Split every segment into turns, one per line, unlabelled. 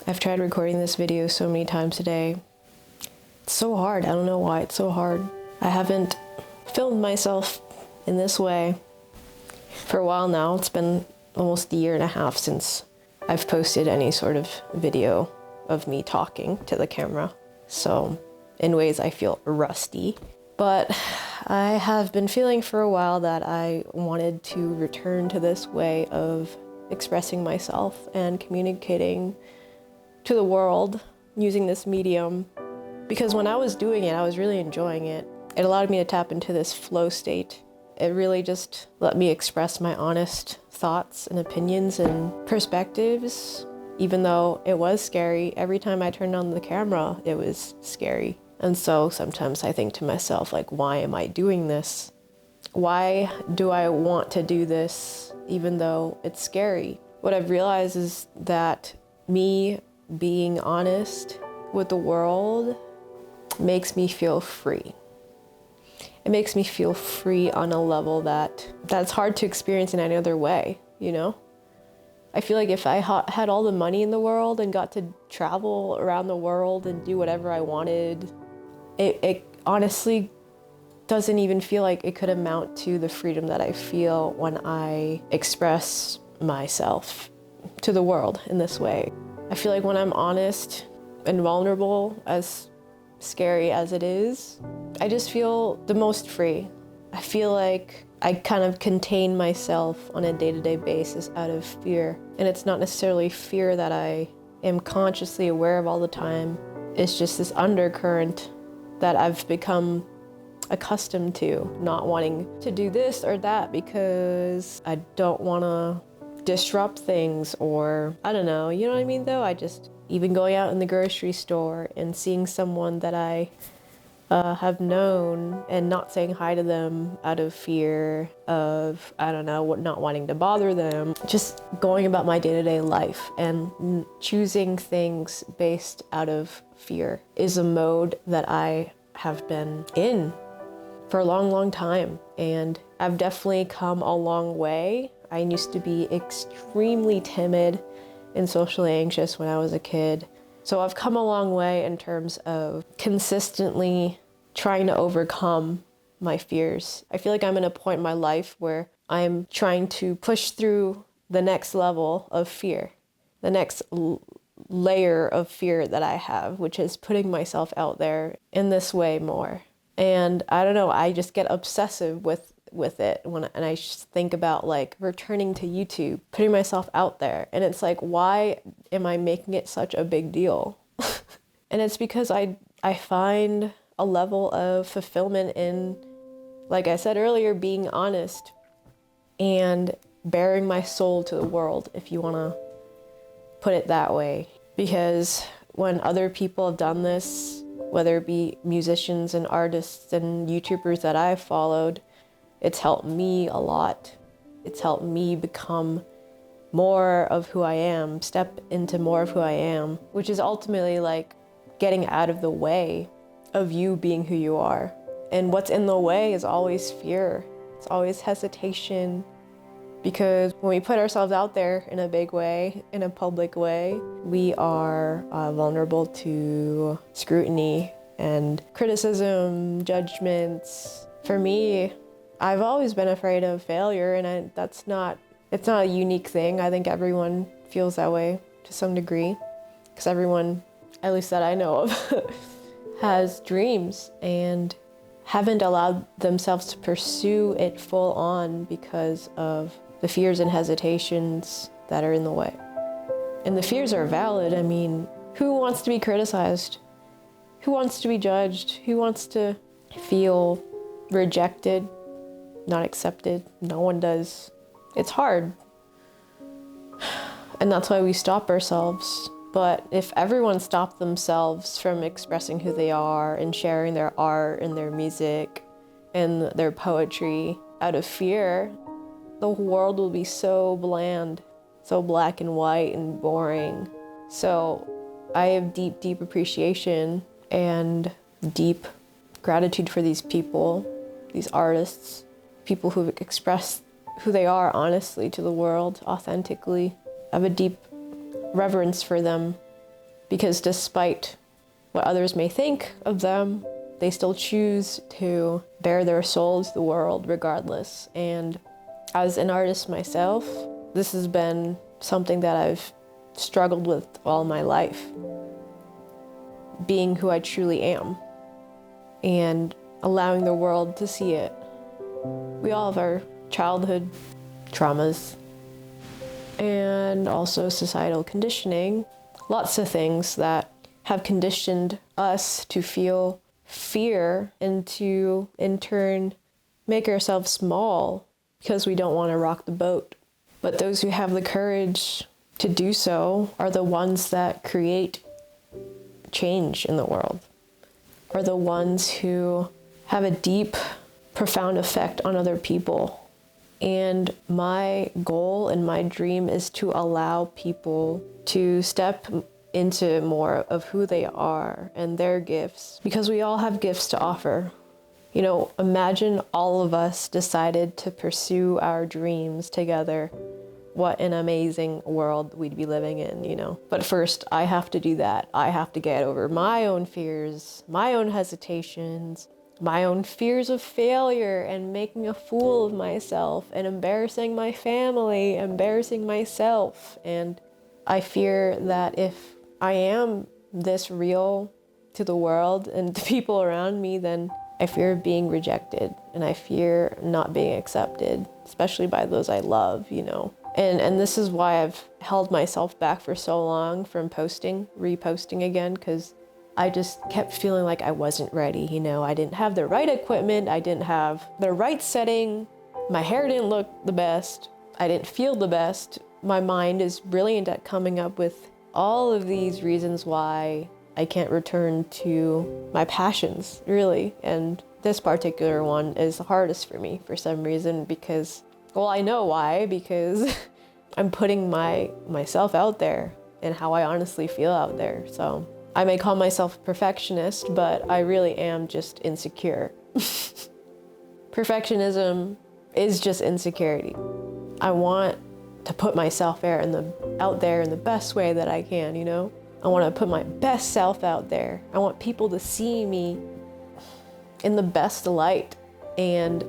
I've tried recording this video so many times today. It's so hard. I don't know why it's so hard. I haven't filmed myself in this way for a while now. It's been almost a year and a half since I've posted any sort of video of me talking to the camera. So in ways I feel rusty. But I have been feeling for a while that I wanted to return to this way of expressing myself and communicating to the world using this medium, because when I was doing it, I was really enjoying it. It allowed me to tap into this flow state. It really just let me express my honest thoughts and opinions and perspectives, even though it was scary. Every time I turned on the camera, it was scary. And so sometimes I think to myself, like, why am I doing this? Why do I want to do this even though it's scary? What I've realized is that me being honest with the world makes me feel free. It makes me feel free on a level that's hard to experience in any other way, you know? I feel like if I had all the money in the world and got to travel around the world and do whatever I wanted, it honestly doesn't even feel like it could amount to the freedom that I feel when I express myself to the world in this way. I feel like when I'm honest and vulnerable, as scary as it is, I just feel the most free. I feel like I kind of contain myself on a day-to-day basis out of fear. And it's not necessarily fear that I am consciously aware of all the time. It's just this undercurrent that I've become accustomed to, not wanting to do this or that because I don't want to disrupt things, or I don't know, you know what I mean though? Even going out in the grocery store and seeing someone that I have known and not saying hi to them out of fear of, I don't know, not wanting to bother them. Just going about my day-to-day life and choosing things based out of fear is a mode that I have been in for a long, long time. And I've definitely come a long way. I used to be extremely timid and socially anxious when I was a kid. So I've come a long way in terms of consistently trying to overcome my fears. I feel like I'm in a point in my life where I'm trying to push through the next level of fear, the next layer of fear that I have, which is putting myself out there in this way more. And I don't know, I just get obsessive with it and I just think about like returning to YouTube, putting myself out there. And it's like, why am I making it such a big deal? And it's because I find a level of fulfillment in, like I said earlier, being honest and bearing my soul to the world, if you want to put it that way. Because when other people have done this, whether it be musicians and artists and YouTubers that I've followed, it's helped me a lot. It's helped me become more of who I am, step into more of who I am, which is ultimately like getting out of the way of you being who you are. And what's in the way is always fear. It's always hesitation. Because when we put ourselves out there in a big way, in a public way, we are vulnerable to scrutiny and criticism, judgments. For me, I've always been afraid of failure, and it's not a unique thing. I think everyone feels that way to some degree, because everyone, at least that I know of, has dreams and haven't allowed themselves to pursue it full on because of the fears and hesitations that are in the way. And the fears are valid. I mean, who wants to be criticized? Who wants to be judged? Who wants to feel rejected, not accepted? No one does. It's hard. And that's why we stop ourselves. But if everyone stopped themselves from expressing who they are and sharing their art and their music and their poetry out of fear, the world will be so bland, so black and white and boring. So I have deep, deep appreciation and deep gratitude for these people, these artists, people who've expressed who they are honestly to the world, authentically. I have a deep reverence for them because despite what others may think of them, they still choose to bare their soul to the world regardless. And as an artist myself, this has been something that I've struggled with all my life. Being who I truly am and allowing the world to see it. We all have our childhood traumas and also societal conditioning. Lots of things that have conditioned us to feel fear and to, in turn, make ourselves small because we don't want to rock the boat. But those who have the courage to do so are the ones that create change in the world, are the ones who have a deep, profound effect on other people. And my goal and my dream is to allow people to step into more of who they are and their gifts, because we all have gifts to offer. You know, imagine all of us decided to pursue our dreams together. What an amazing world we'd be living in, you know. But first, I have to do that. I have to get over my own fears, my own hesitations, my own fears of failure and making a fool of myself and embarrassing my family, embarrassing myself. And I fear that if I am this real to the world and to people around me, then I fear being rejected and I fear not being accepted, especially by those I love, you know. And this is why I've held myself back for so long from reposting again, because I just kept feeling like I wasn't ready, you know. I didn't have the right equipment, I didn't have the right setting, my hair didn't look the best, I didn't feel the best. My mind is brilliant at coming up with all of these reasons why I can't return to my passions, really. And this particular one is the hardest for me for some reason because, well, I know why, because I'm putting myself out there and how I honestly feel out there. So I may call myself a perfectionist, but I really am just insecure. Perfectionism is just insecurity. I want to put myself out there in the best way that I can, you know? I want to put my best self out there. I want people to see me in the best light. And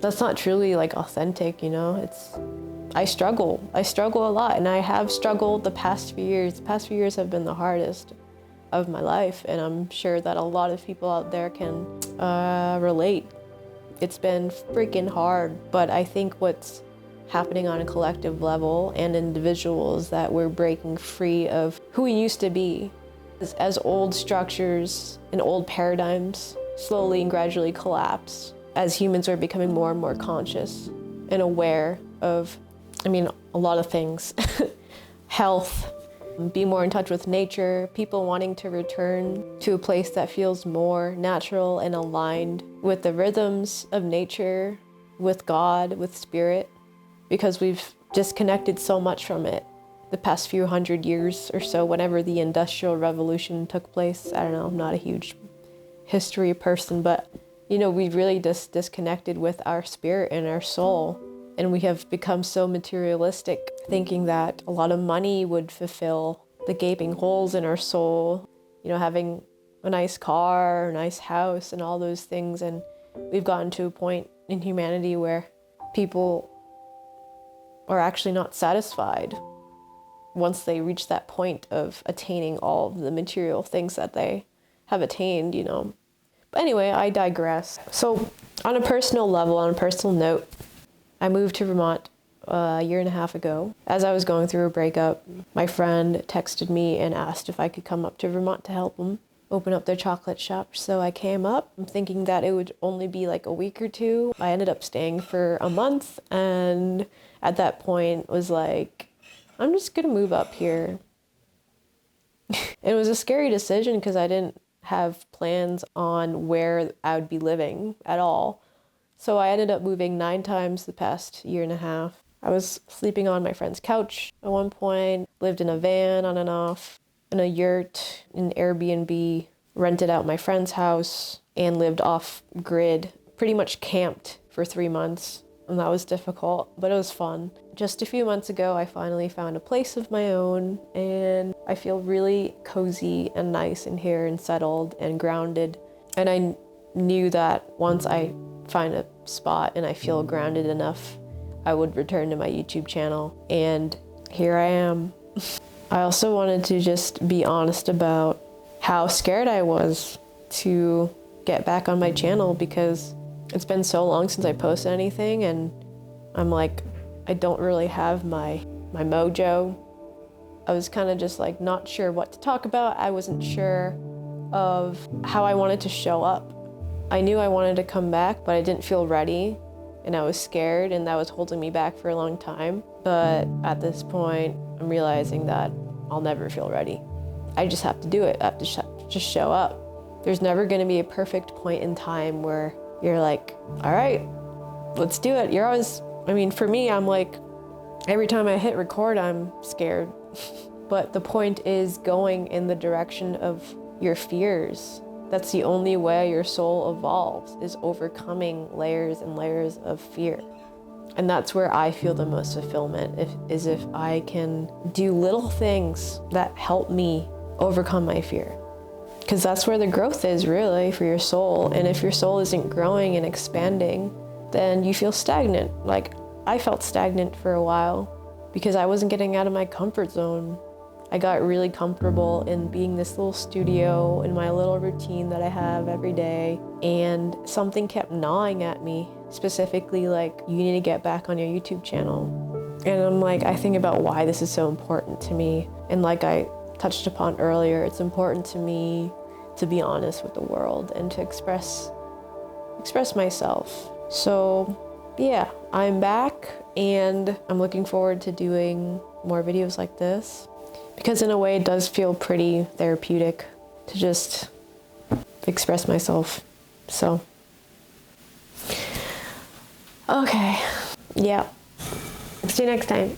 that's not truly like authentic, you know? I struggle a lot, and I have struggled the past few years. The past few years have been the hardest of my life, and I'm sure that a lot of people out there can relate. It's been freaking hard, but I think what's happening on a collective level and individual is that we're breaking free of who we used to be. As old structures and old paradigms slowly and gradually collapse, as humans are becoming more and more conscious and aware of, a lot of things. Health, be more in touch with nature, people wanting to return to a place that feels more natural and aligned with the rhythms of nature, with God, with spirit, because we've disconnected so much from it the past few hundred years or so, whenever the Industrial Revolution took place. I don't know, I'm not a huge history person, but we've really just disconnected with our spirit and our soul. And we have become so materialistic, thinking that a lot of money would fulfill the gaping holes in our soul, having a nice car, a nice house, and all those things. And we've gotten to a point in humanity where people are actually not satisfied once they reach that point of attaining all of the material things that they have attained, But anyway, I digress. So on a personal level, on a personal note, I moved to Vermont a year and a half ago. As I was going through a breakup, my friend texted me and asked if I could come up to Vermont to help them open up their chocolate shop. So I came up, thinking that it would only be like a week or two. I ended up staying for a month, and at that point was like, I'm just gonna move up here. It was a scary decision because I didn't have plans on where I would be living at all. So I ended up moving 9 times the past year and a half. I was sleeping on my friend's couch at one point, lived in a van on and off, in a yurt, in Airbnb, rented out my friend's house, and lived off grid, pretty much camped for 3 months. and that was difficult, but it was fun. Just a few months ago, I finally found a place of my own, and I feel really cozy and nice in here and settled and grounded. And I knew that once I find a spot and I feel grounded enough, I would return to my YouTube channel, and here I am. I also wanted to just be honest about how scared I was to get back on my channel, because it's been so long since I posted anything, and I'm like, I don't really have my mojo. I was kind of just like not sure what to talk about. I wasn't sure of how I wanted to show up. I knew I wanted to come back, but I didn't feel ready, and I was scared, and that was holding me back for a long time. But at this point, I'm realizing that I'll never feel ready. I just have to do it. I have to just show up. There's never going to be a perfect point in time where you're like, all right, let's do it. You're always, I mean, for me, I'm like, every time I hit record, I'm scared. But the point is going in the direction of your fears. That's the only way your soul evolves, is overcoming layers and layers of fear. And that's where I feel the most fulfillment, is if I can do little things that help me overcome my fear. Because that's where the growth is, really, for your soul. And if your soul isn't growing and expanding, then you feel stagnant. Like, I felt stagnant for a while because I wasn't getting out of my comfort zone. I got really comfortable in being this little studio in my little routine that I have every day, and something kept gnawing at me, specifically like, you need to get back on your YouTube channel. And I'm like, I think about why this is so important to me. And like I touched upon earlier, it's important to me to be honest with the world and to express myself. So yeah, I'm back, and I'm looking forward to doing more videos like this, because in a way it does feel pretty therapeutic to just express myself. So, okay, yeah, see you next time.